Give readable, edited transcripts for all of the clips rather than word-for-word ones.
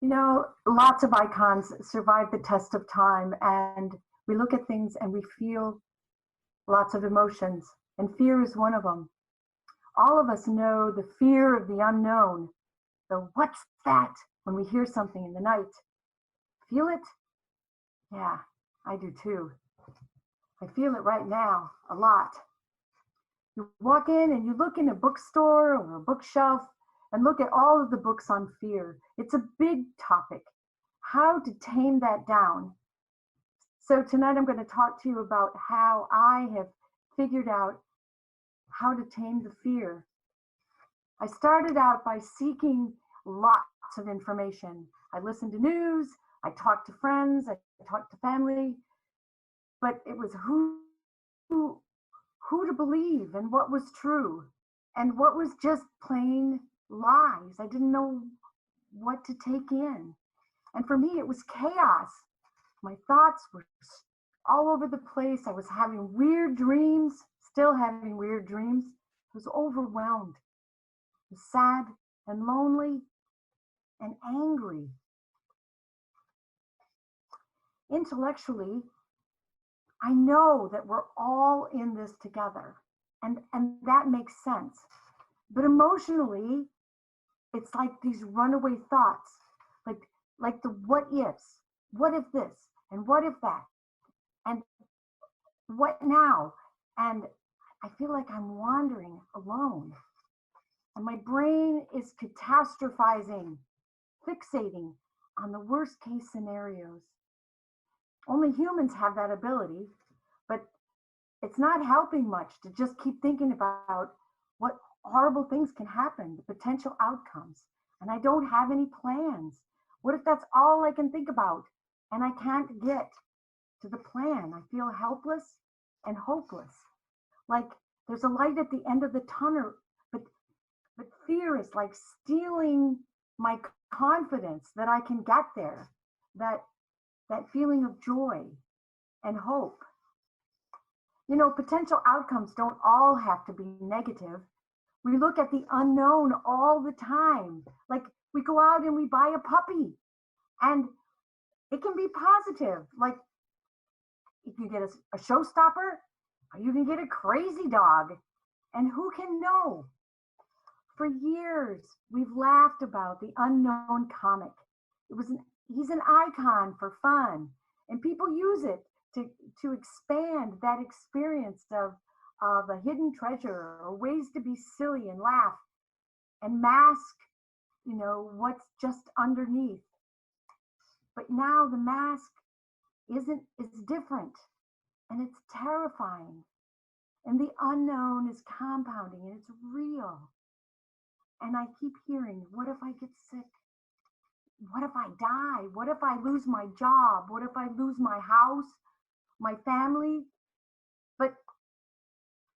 Lots of icons survive the test of time, and we look at things and we feel lots of emotions, and fear is one of them. All of us know the fear of the unknown, the what's that when we hear something in the night. Feel it? Yeah, I do too. I feel it right now, a lot. You walk in and you look in a bookstore or a bookshelf and look at all of the books on fear. It's a big topic. How to tame that down. So tonight I'm going to talk to you about how I have figured out how to tame the fear. I started out by seeking lots of information. I listened to news, I talked to friends, I talked to family, but it was who to believe and what was true and what was just plain lies. I didn't know what to take in. And for me, it was chaos. My thoughts were all over the place. I was having weird dreams, still having weird dreams. I was overwhelmed. I was sad and lonely and angry. Intellectually, I know that we're all in this together, and that makes sense. But emotionally, it's like these runaway thoughts, like the what ifs. What if this? And what if that? And what now? And I feel like I'm wandering alone. And my brain is catastrophizing, fixating on the worst case scenarios. Only humans have that ability, but it's not helping much to just keep thinking about what horrible things can happen, the potential outcomes. And I don't have any plans. What if that's all I can think about and I can't get to the plan? I feel helpless and hopeless. Like there's a light at the end of the tunnel, but fear is like stealing my confidence that I can get there, that feeling of joy and hope. Potential outcomes don't all have to be negative. We look at the unknown all the time. Like we go out and we buy a puppy and it can be positive. Like you can get a showstopper or you can get a crazy dog, and who can know? For years, we've laughed about the unknown comic. He's an icon for fun, and people use it to expand that experience of a hidden treasure or ways to be silly and laugh and mask, what's just underneath. But now the mask it's different and it's terrifying. And the unknown is compounding and it's real. And I keep hearing, what if I get sick? What if I die? What if I lose my job? What if I lose my house, my family? But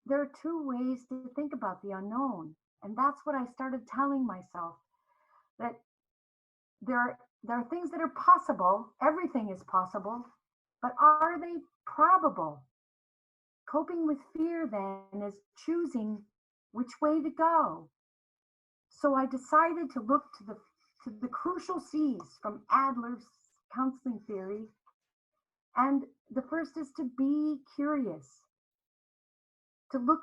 there are two ways to think about the unknown. And that's what I started telling myself, that there are things that are possible. Everything is possible, but are they probable? Coping with fear then is choosing which way to go. So I decided to look to the crucial C's from Adler's counseling theory. And the first is to be curious, to look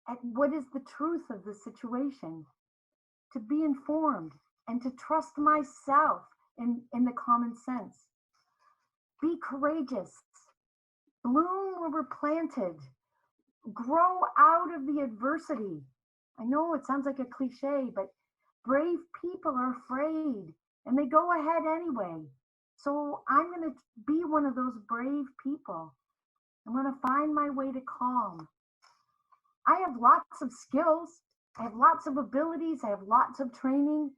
at what is the truth of the situation, to be informed, and to trust myself in the common sense. Be courageous, bloom where we're planted, grow out of the adversity. I know it sounds like a cliche, but brave people are afraid and they go ahead anyway. So I'm going to be one of those brave people. I'm going to find my way to calm. I have lots of skills. I have lots of abilities. I have lots of training,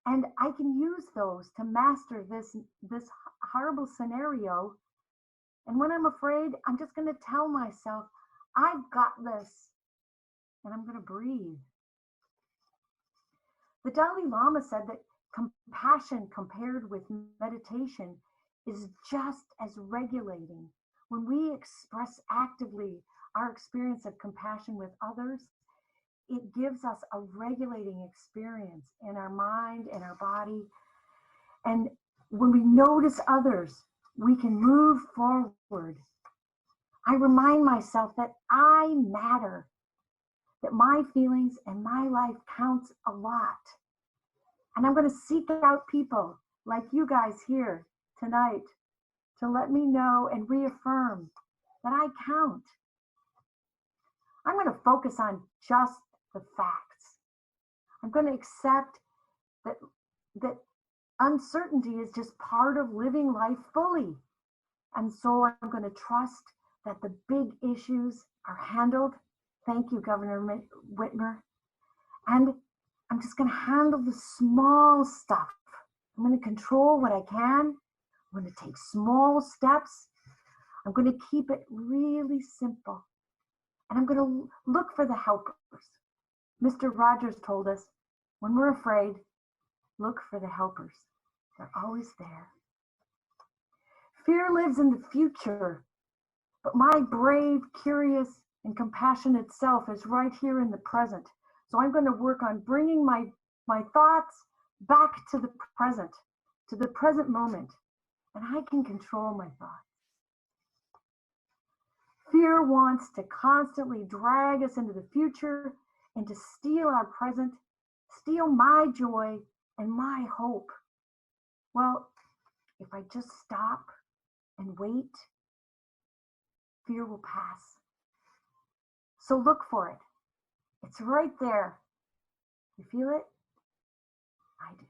and I can use those to master this horrible scenario. And when I'm afraid, I'm just going to tell myself, I've got this, and I'm going to breathe. The Dalai Lama said that compassion compared with meditation is just as regulating. When we express actively our experience of compassion with others, it gives us a regulating experience in our mind, in our body. And when we notice others, we can move forward. I remind myself that I matter, that my feelings and my life counts a lot. And I'm going to seek out people like you guys here tonight to let me know and reaffirm that I count. I'm going to focus on just the facts. I'm going to accept that uncertainty is just part of living life fully. And so I'm going to trust that the big issues are handled. Thank you, Governor Whitmer. And I'm just going to handle the small stuff. I'm going to control what I can. I'm going to take small steps. I'm going to keep it really simple. And I'm going to look for the helpers. Mr. Rogers told us, when we're afraid, look for the helpers. They're always there. Fear lives in the future, but my brave, curious, and compassionate self is right here in the present. So I'm going to work on bringing my thoughts back to the present moment, and I can control my thoughts. Fear wants to constantly drag us into the future and to steal our present, steal my joy and my hope. Well, if I just stop and wait, fear will pass. So look for it. It's right there. You feel it? I do.